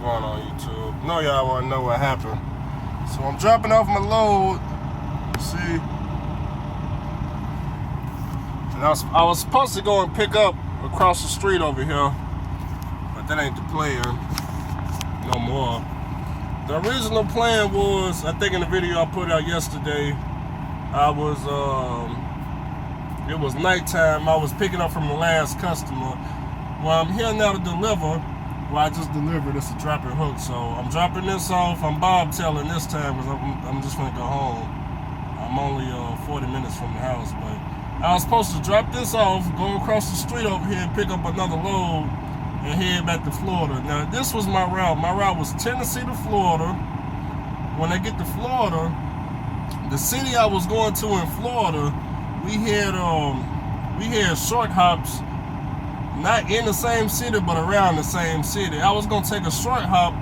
going on YouTube? Know y'all want to know what happened. So I'm dropping off my load. See, and I was supposed to go and pick up across the street over here, but that ain't the plan no more. The original plan was, I think in the video I put out yesterday, it was nighttime. I was picking up from the last customer. Well, I'm here now to deliver. Well, I just delivered. It's a drop and hook. So I'm dropping this off. I'm bobtailing this time because I'm just going to go home. I'm only 40 minutes from the house. But I was supposed to drop this off, go across the street over here and pick up another load and head back to Florida. Now, this was my route. My route was Tennessee to Florida. When I get to Florida, the city I was going to in Florida, we had short hops. Not in the same city, but around the same city. I was going to take a short hop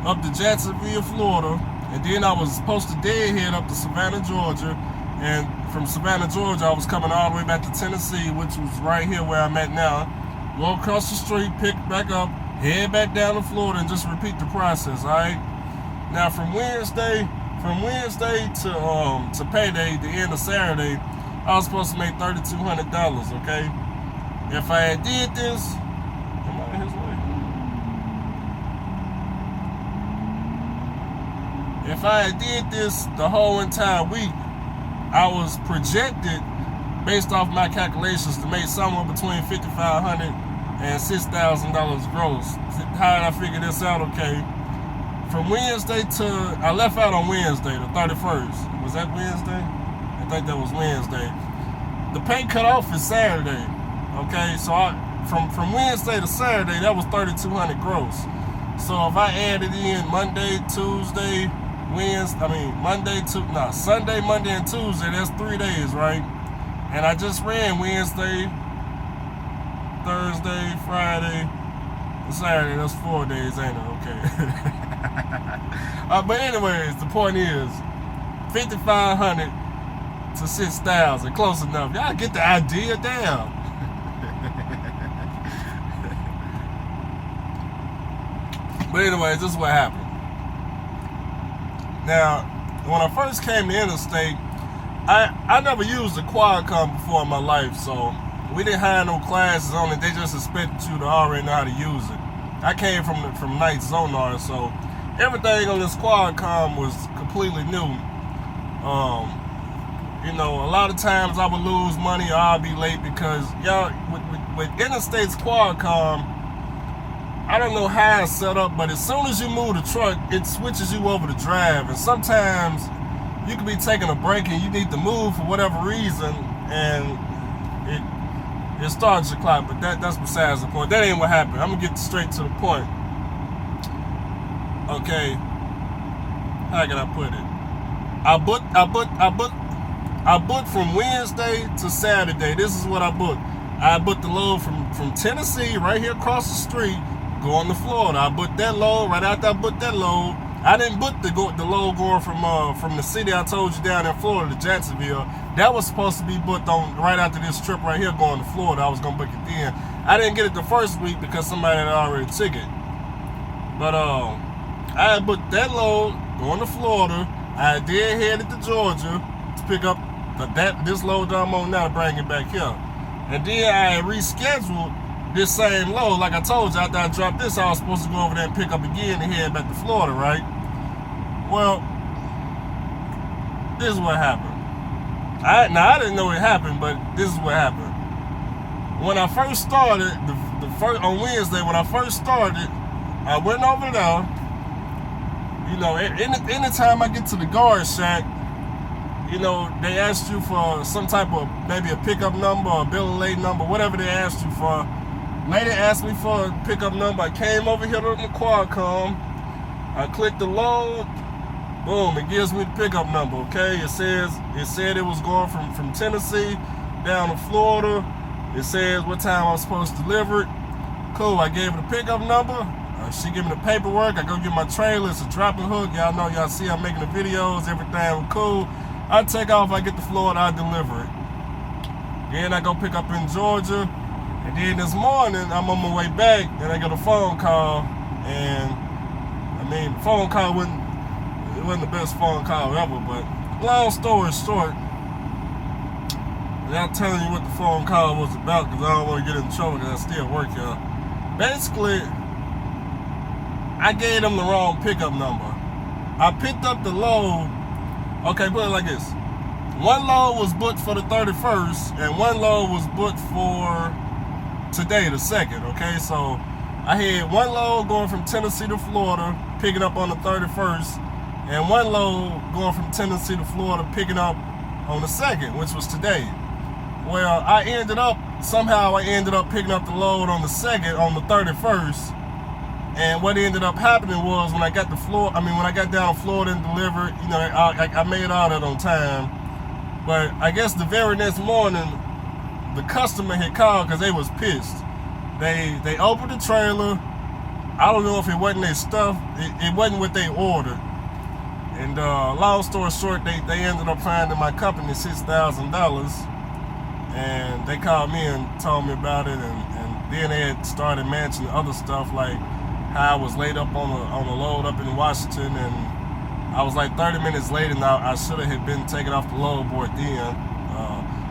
up to Jacksonville, Florida, and then I was supposed to deadhead up to Savannah, Georgia, and from Savannah, Georgia, I was coming all the way back to Tennessee, which was right here where I'm at now. Go across the street, pick back up, head back down to Florida, and just repeat the process, all right? Now, from Wednesday to payday, the end of Saturday, I was supposed to make $3,200, okay? If I had did this, am I in his way? If I had did this the whole entire week, I was projected, based off my calculations, to make somewhere between $5,500 and $6,000 gross. How did I figure this out? Okay, from Wednesday I left out on Wednesday, the 31st. Was that Wednesday? I think that was Wednesday. The pay cutoff is Saturday. Okay, so from Wednesday to Saturday, that was $3,200 gross. So if I added in Monday, Tuesday, Sunday, Monday, and Tuesday, that's 3 days, right? And I just ran Wednesday, Thursday, Friday, and Saturday. That's 4 days, ain't it? Okay. But anyways, the point is, $5,500 to $6,000, close enough. Y'all get the idea? Damn. But anyways, this is what happened. Now, when I first came to Interstate, I never used a Qualcomm before in my life, so we didn't have no classes on it. They just expected you to already know how to use it. I came from Night Zonar, so everything on this Qualcomm was completely new. You know, a lot of times I would lose money or I'll be late because, y'all, with Interstate's Qualcomm, I don't know how it's set up, but as soon as you move the truck, it switches you over to drive. And sometimes you could be taking a break and you need to move for whatever reason, and it starts your clock. But that's besides the point. That ain't what happened. I'm gonna get straight to the point. Okay, how can I put it? I booked from Wednesday to Saturday. This is what I booked. I booked the load from Tennessee, right here across the street, going to Florida. I booked that load. Right after I booked that load, I didn't book the load going from the city I told you down in Florida to Jacksonville. That was supposed to be booked on right after this trip right here going to Florida. I was gonna book it then. I didn't get it the first week because somebody had already took it. But I had booked that load going to Florida. I did headed to Georgia to pick up this load that I'm on now to bring it back here. And then I rescheduled this same load. Like I told you, after I dropped this, I was supposed to go over there and pick up again and head back to Florida, right? Well, this is what happened. I didn't know it happened, but this is what happened. When I first started, on Wednesday, when I first started, I went over there. You know, anytime I get to the guard shack, you know, they asked you for some type of, maybe a pickup number or a bill of lading number, whatever they asked you for. Lady asked me for a pickup number. I came over here to the Qualcomm. I clicked the load. Boom, it gives me the pickup number, okay? It said it was going from Tennessee down to Florida. It says what time I'm supposed to deliver it. Cool, I gave her the pickup number. She gave me the paperwork. I go get my trailer. It's a drop and hook. Y'all know, y'all see I'm making the videos. Everything was cool. I take off. I get to Florida. I deliver it. Then I go pick up in Georgia. And then this morning, I'm on my way back. And I get a phone call. And mean, the phone call wasn't the best phone call ever, but long story short, without telling you what the phone call was about, because I don't want to get in trouble because I still work here. Basically, I gave them the wrong pickup number. I picked up the load. Okay, put it like this. One load was booked for the 31st, and one load was booked for today, the 2nd, okay? So I had one load going from Tennessee to Florida, picking up on the 31st, and one load going from Tennessee to Florida, picking up on the 2nd, which was today. Well, I ended up picking up the load on the 2nd, on the 31st, and what ended up happening was when I got to Florida, when I got down to Florida and delivered, you know, I made all that on time. But I guess the very next morning, the customer had called because they was pissed. They opened the trailer. I don't know if it wasn't their stuff. It wasn't what they ordered. And long story short, they ended up finding my company $6,000. And they called me and told me about it. And then they had started mentioning other stuff like how I was laid up on the load up in Washington, and I was like 30 minutes late, and I should have been taken off the load board then.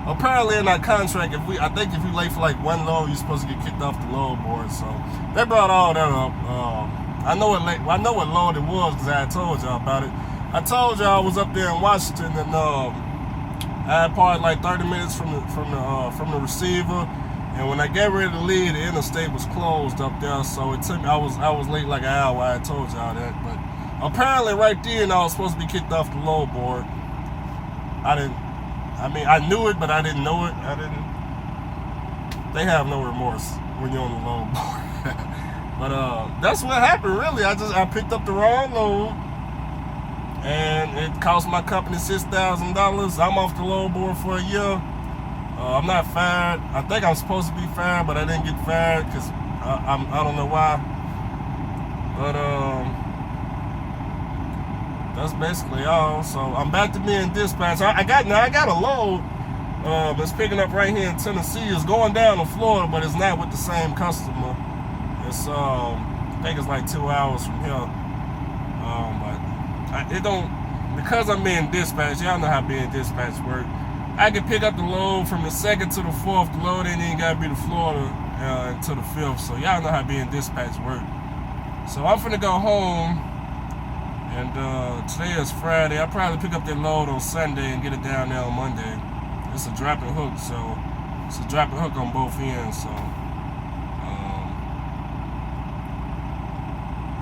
Apparently in that contract, I think if you late for like one load, you're supposed to get kicked off the load board. So they brought all that up. I know what load it was because I had told y'all about it. I told y'all I was up there in Washington, and I had parked like 30 minutes from the receiver. And when I got ready to leave, the interstate was closed up there, so it took me. I was late like an hour. I told y'all that, but apparently right then I was supposed to be kicked off the load board. I knew it, but I didn't know it. They have no remorse when you're on the load board. But that's what happened really. I picked up the wrong load, and it cost my company $6,000. I'm off the load board for a year. I'm not fired. I think I'm supposed to be fired, but I didn't get fired because I don't know why. But that's basically all. So I'm back to being dispatched. I got a load. It's picking up right here in Tennessee. It's going down to Florida, but it's not with the same customer. It's I think it's like 2 hours from here. But it don't, because I'm being dispatched. Y'all know how being dispatched works. I can pick up the load from the 2nd to the 4th. The load ain't even gotta be to Florida to the 5th. So y'all know how being dispatched work. So I'm finna go home, and today is Friday. I'll probably pick up that load on Sunday and get it down there on Monday. It's a drop and hook, so it's a drop and hook on both ends. So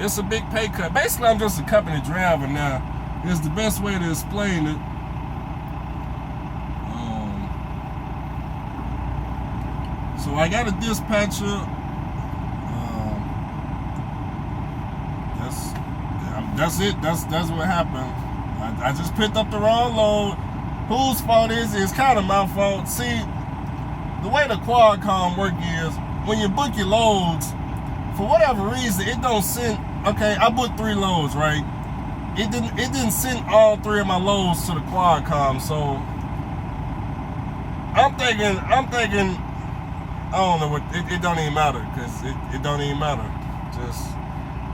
it's a big pay cut. Basically, I'm just a company driver now. It's the best way to explain it. So I got a dispatcher. That's it. That's what happened. I just picked up the wrong load. Whose fault is it? It's kind of my fault. See, the way the Qualcomm work is, when you book your loads, for whatever reason, it don't send. Okay, I booked 3 loads, right? It didn't send all 3 of my loads to the Qualcomm. So I'm thinking. I don't know what, it don't even matter, because it don't even matter. Just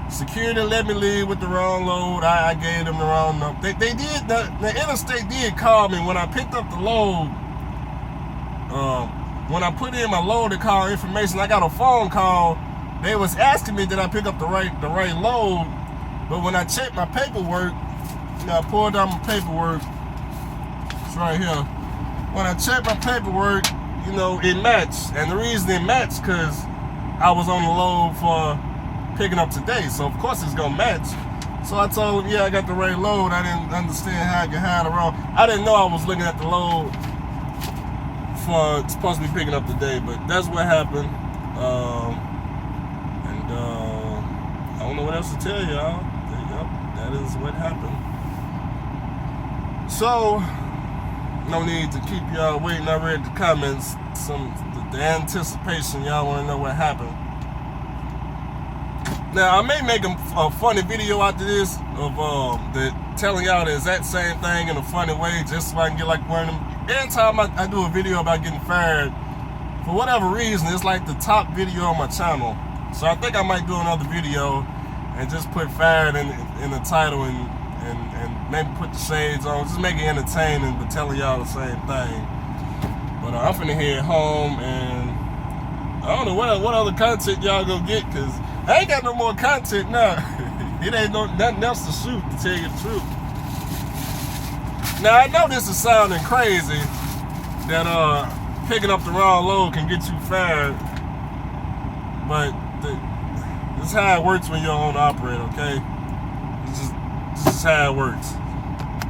security let me leave with the wrong load. I gave them the wrong number. They did, the interstate did call me when I picked up the load. When I put in my load to call information, I got a phone call. They was asking me did I pick up the right load, but when I checked my paperwork, I pulled out my paperwork. It's right here. When I checked my paperwork, it matched. And the reason it matched because I was on the load for picking up today. So, of course, it's going to match. So I told him, yeah, I got the right load. I didn't understand how I could hide it wrong. I didn't know I was looking at the load for supposed to be picking up today. But that's what happened. I don't know what else to tell y'all. Yep, that is what happened. So, no need to keep y'all waiting. I read the comments, the anticipation. Y'all want to know what happened. Now I may make a funny video after this of telling y'all the exact same thing in a funny way, just so I can get like one of them. Every time I do a video about getting fired, for whatever reason, it's like the top video on my channel. So I think I might do another video and just put fired in the title and maybe put the shades on. Just make it entertaining, but telling y'all the same thing. But I'm finna head home, and I don't know what other content y'all gonna get, because I ain't got no more content now. It ain't nothing else to shoot, to tell you the truth. Now, I know this is sounding crazy, that picking up the wrong load can get you fired, but this is how it works when you're on operator, okay? This is how it works.